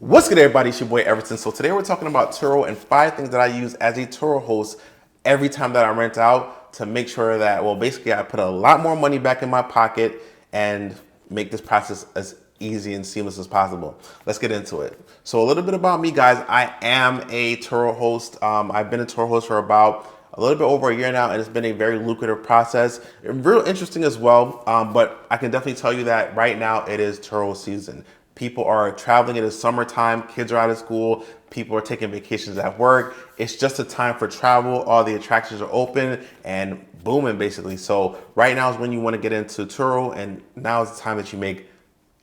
What's good, everybody? It's your boy Everton. So today we're talking about Turo and 5 things that I use as a Turo host every time that I rent out to make sure that, well, basically I put a lot more money back in my pocket and make this process as easy and seamless as possible. Let's get into it. So a little bit about me, guys. I am a Turo host. I've been a Turo host for about a little bit over a year now, and it's been a very lucrative process. Real interesting as well, but I can definitely tell you that right now it is Turo season. People are traveling in the summertime, kids are out of school, people are taking vacations at work. It's just a time for travel. All the attractions are open and booming basically. So right now is when you want to get into Turo, and now is the time that you make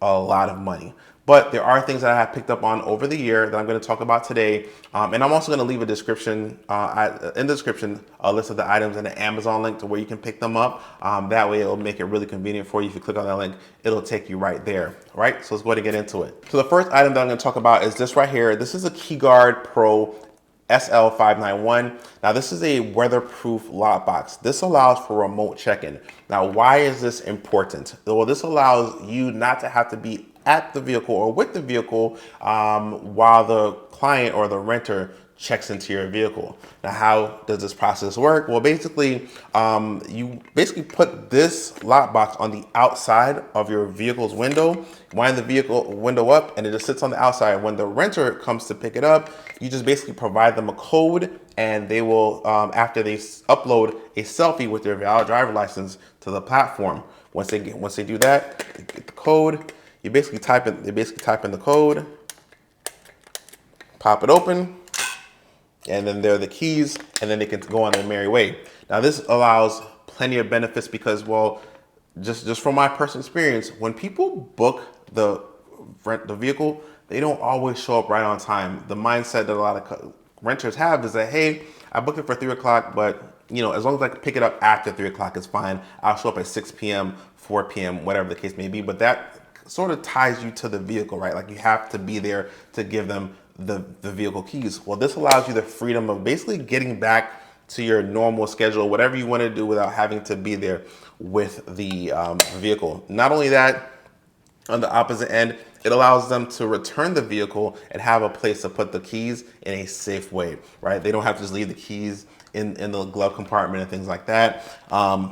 a lot of money. But there are things that I have picked up on over the year that I'm going to talk about today. And I'm also going to leave a description, in the description, a list of the items and an Amazon link to where you can pick them up. That way it'll make it really convenient for you. If you click on that link, it'll take you right there. All right, so let's go ahead and get into it. So the first item that I'm going to talk about is this right here. This is a Keyguard Pro SL591. Now this is a weatherproof lockbox. This allows for remote check-in. Now why is this important? Well, this allows you not to have to be at the vehicle or with the vehicle while the client or the renter checks into your vehicle. Now, how does this process work? Well, basically, you basically put this lockbox on the outside of your vehicle's window, wind the vehicle window up, and it just sits on the outside. When the renter comes to pick it up, you just basically provide them a code, and they will, after they upload a selfie with their valid driver license to the platform. Once they do that, they get the code. They basically type in the code, pop it open, and then there are the keys, and then they can go on their merry way. Now this allows plenty of benefits because, well, just from my personal experience, when people book the vehicle, they don't always show up right on time. The mindset that a lot of renters have is that, hey, I booked it for 3 o'clock, but you know, as long as I can pick it up after 3 o'clock, it's fine. I'll show up at 6 p.m., 4 p.m., whatever the case may be. But that sort of ties you to the vehicle, right? Like you have to be there to give them the vehicle keys. Well, this allows you the freedom of basically getting back to your normal schedule, whatever you want to do without having to be there with the vehicle. Not only that, on the opposite end, it allows them to return the vehicle and have a place to put the keys in a safe way, right? They don't have to just leave the keys in the glove compartment and things like that.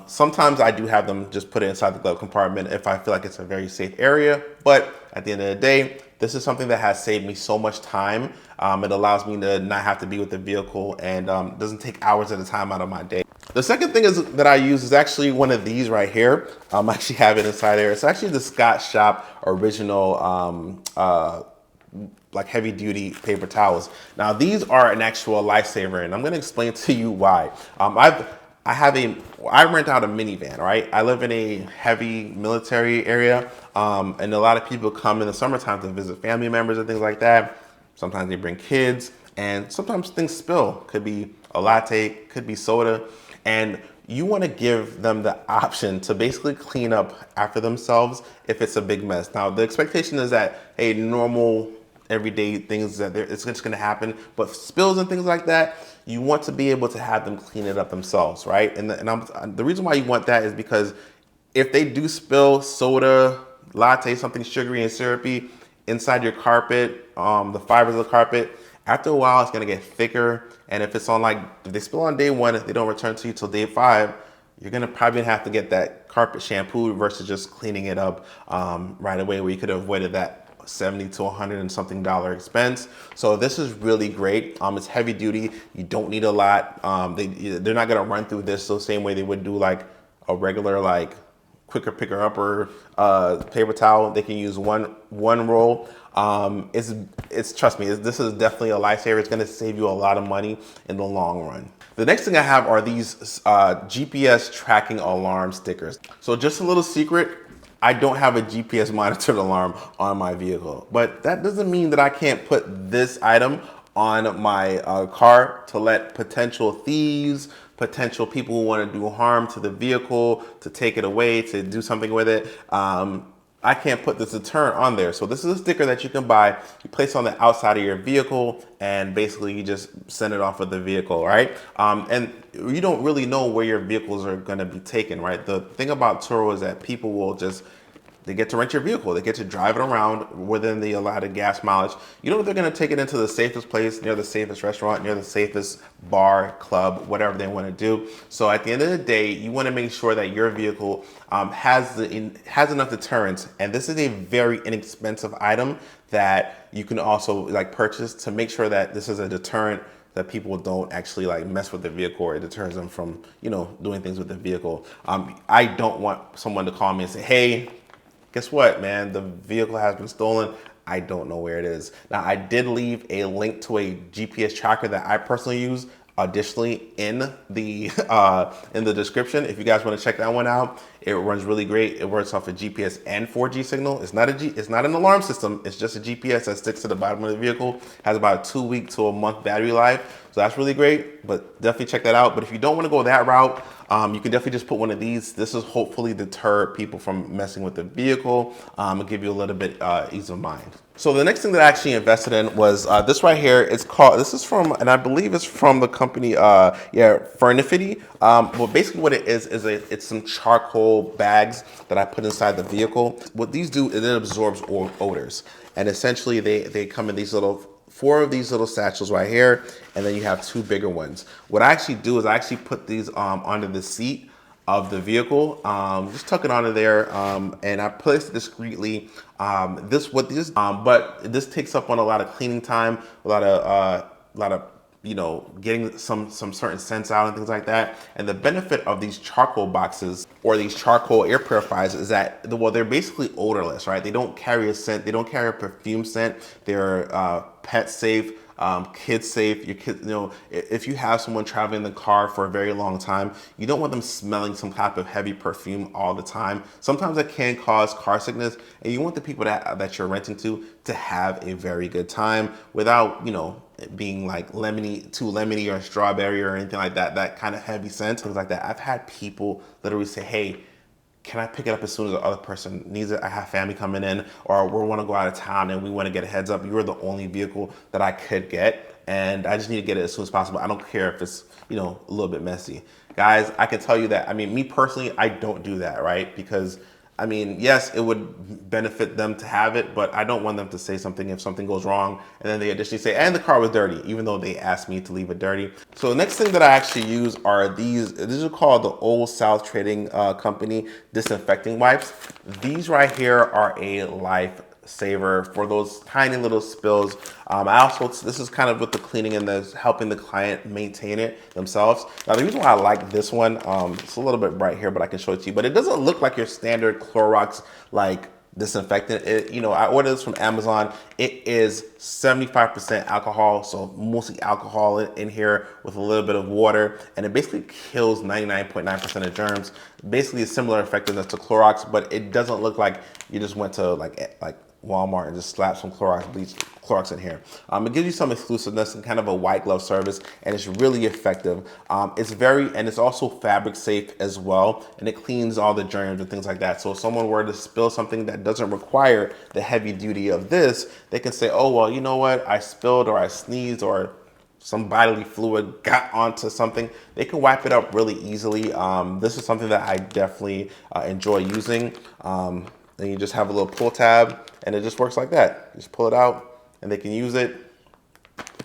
Sometimes I do have them just put it inside the glove compartment if I feel like it's a very safe area. But at the end of the day, this is something that has saved me so much time. It allows me to not have to be with the vehicle and doesn't take hours at a time out of my day. The second thing that I use is actually one of these right here. I actually have it inside there. It's actually the Scott Shop original like heavy duty paper towels. Now these are an actual lifesaver, and I'm going to explain to you why. I rent out a minivan, right? I live in a heavy military area, and a lot of people come in the summertime to visit family members and things like that. Sometimes they bring kids, and sometimes things spill. Could be a latte, could be soda, and you want to give them the option to basically clean up after themselves if it's a big mess. Now, the expectation is that, hey, normal everyday things that it's just going to happen, but spills and things like that, you want to be able to have them clean it up themselves, right? And the reason why you want that is because if they do spill soda, latte, something sugary and syrupy inside your carpet, the fibers of the carpet, after a while it's going to get thicker. And if it's on if they spill on day 1, if they don't return to you till day 5, you're going to probably have to get that carpet shampooed versus just cleaning it up right away, where you could have avoided that $70 to $100 and something expense. So this is really great. It's heavy duty. You don't need a lot. They're not gonna run through this the same way they would do like a regular quicker picker upper paper towel. They can use one roll. Trust me, this is definitely a lifesaver. It's gonna save you a lot of money in the long run. The next thing I have are these GPS tracking alarm stickers. So just a little secret, I don't have a GPS monitored alarm on my vehicle, but that doesn't mean that I can't put this item on my car to let potential thieves, potential people who want to do harm to the vehicle, to take it away, to do something with it. I can't put this deterrent on there. So this is a sticker that you can buy, you place on the outside of your vehicle, and basically you just send it off with the vehicle, right? And you don't really know where your vehicles are gonna be taken, right? The thing about Turo is that people will just they get to rent your vehicle. They get to drive it around within the allotted gas mileage. You know, they're going to take it into the safest place, near the safest restaurant, near the safest bar, club, whatever they want to do. So at the end of the day, you want to make sure that your vehicle has enough deterrence. And this is a very inexpensive item that you can also like purchase to make sure that this is a deterrent, that people don't actually like mess with the vehicle, or it deters them from, you know, doing things with the vehicle. I don't want someone to call me and say, hey, guess what, man? The vehicle has been stolen. I don't know where it is. Now, I did leave a link to a GPS tracker that I personally use additionally in the description. If you guys want to check that one out, it runs really great. It works off a GPS and 4G signal. It's not an alarm system. It's just a GPS that sticks to the bottom of the vehicle. Has about a 2-week to a month battery life. So that's really great, but definitely check that out. But if you don't want to go that route, you can definitely just put one of these. This is hopefully deter people from messing with the vehicle and give you a little bit ease of mind. So the next thing that I actually invested in was this right here. This is from, and I believe it's from the company, Furnifity. Well, basically what it is it's some charcoal bags that I put inside the vehicle. What these do is it absorbs odors. And essentially they come in these 4 of these little satchels right here, and then you have 2 bigger ones. What I actually do is I actually put these under the seat of the vehicle, just tuck it onto there, and I place it discreetly. But this takes up on a lot of cleaning time, a lot of you know, getting some certain scents out and things like that. And the benefit of these charcoal boxes or these charcoal air purifiers is that, well, they're basically odorless, right? They don't carry a scent. They don't carry a perfume scent. They're pet safe, kid safe. Your kids, you know, if you have someone traveling in the car for a very long time, you don't want them smelling some type of heavy perfume all the time. Sometimes that can cause car sickness, and you want the people that you're renting to have a very good time without, you know, being like too lemony or strawberry or anything like that, that kind of heavy scent, things like that. I've had people literally say, hey, can I pick it up as soon as the other person needs it? I have family coming in, or we want to go out of town and we want to get a heads up. You're the only vehicle that I could get, and I just need to get it as soon as possible. I don't care if it's, you know, a little bit messy. Guys, I can tell you that, I mean, me personally, I don't do that, right? Because I mean, yes, it would benefit them to have it, but I don't want them to say something if something goes wrong, and then they additionally say, and the car was dirty, even though they asked me to leave it dirty. So the next thing that I actually use are these are called the Old South Trading Company disinfecting wipes. These right here are a lifesaver for those tiny little spills. This is kind of with the cleaning and the helping the client maintain it themselves. Now, the reason why I like this one, it's a little bit bright here, but I can show it to you, but it doesn't look like your standard Clorox like disinfectant. You know, I ordered this from Amazon. It is 75% alcohol, so mostly alcohol in here with a little bit of water, and it basically kills 99.9% of germs. Basically a similar effectiveness to Clorox, but it doesn't look like you just went to like Walmart and just slap some Clorox in here. It gives you some exclusiveness and kind of a white glove service, and it's really effective. It's also fabric safe as well, and it cleans all the germs and things like that. So if someone were to spill something that doesn't require the heavy duty of this, they can say, oh, well, you know what? I spilled or I sneezed or some bodily fluid got onto something. They can wipe it up really easily. This is something that I definitely enjoy using. Then you just have a little pull tab, and it just works like that. You just pull it out, and they can use it.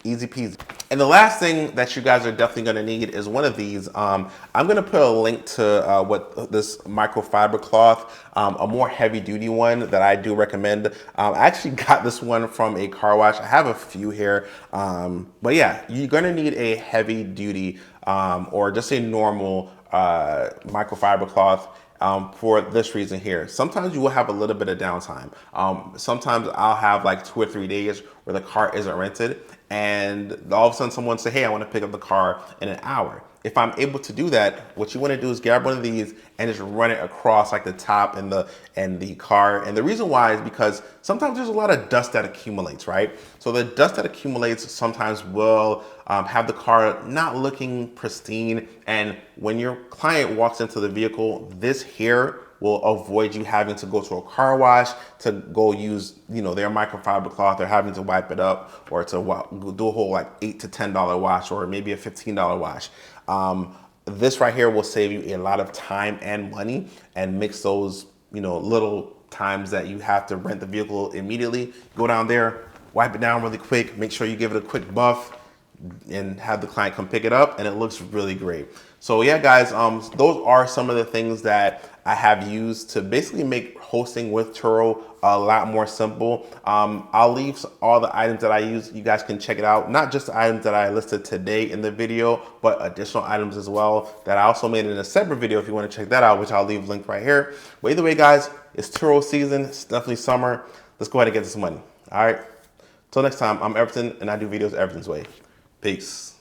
Easy peasy. And the last thing that you guys are definitely gonna need is one of these. I'm gonna put a link to what this microfiber cloth, a more heavy duty one that I do recommend. I actually got this one from a car wash. I have a few here, but yeah, you're gonna need a heavy duty or just a normal microfiber cloth. For this reason here. Sometimes you will have a little bit of downtime. Sometimes I'll have like 2 or 3 days where the car isn't rented, and all of a sudden someone say, hey, I want to pick up the car in an hour. If I'm able to do that, what you want to do is grab one of these and just run it across like the top and the car. And the reason why is because sometimes there's a lot of dust that accumulates, right? So the dust that accumulates sometimes will have the car not looking pristine. And when your client walks into the vehicle, this here will avoid you having to go to a car wash to go use, you know, their microfiber cloth, or having to wipe it up, or to do a whole like $8 to $10 wash, or maybe a $15 wash. This right here will save you a lot of time and money, and mix those, you know, little times that you have to rent the vehicle immediately. Go down there, wipe it down really quick, make sure you give it a quick buff, and have the client come pick it up, and it looks really great. So yeah, guys, those are some of the things that I have used to basically make hosting with Turo a lot more simple. I'll leave all the items that I use. You guys can check it out. Not just the items that I listed today in the video, but additional items as well that I also made in a separate video if you want to check that out, which I'll leave a link right here. But either way, guys, it's Turo season. It's definitely summer. Let's go ahead and get this money. All right. Till next time, I'm Everton, and I do videos Everton's way. Peace.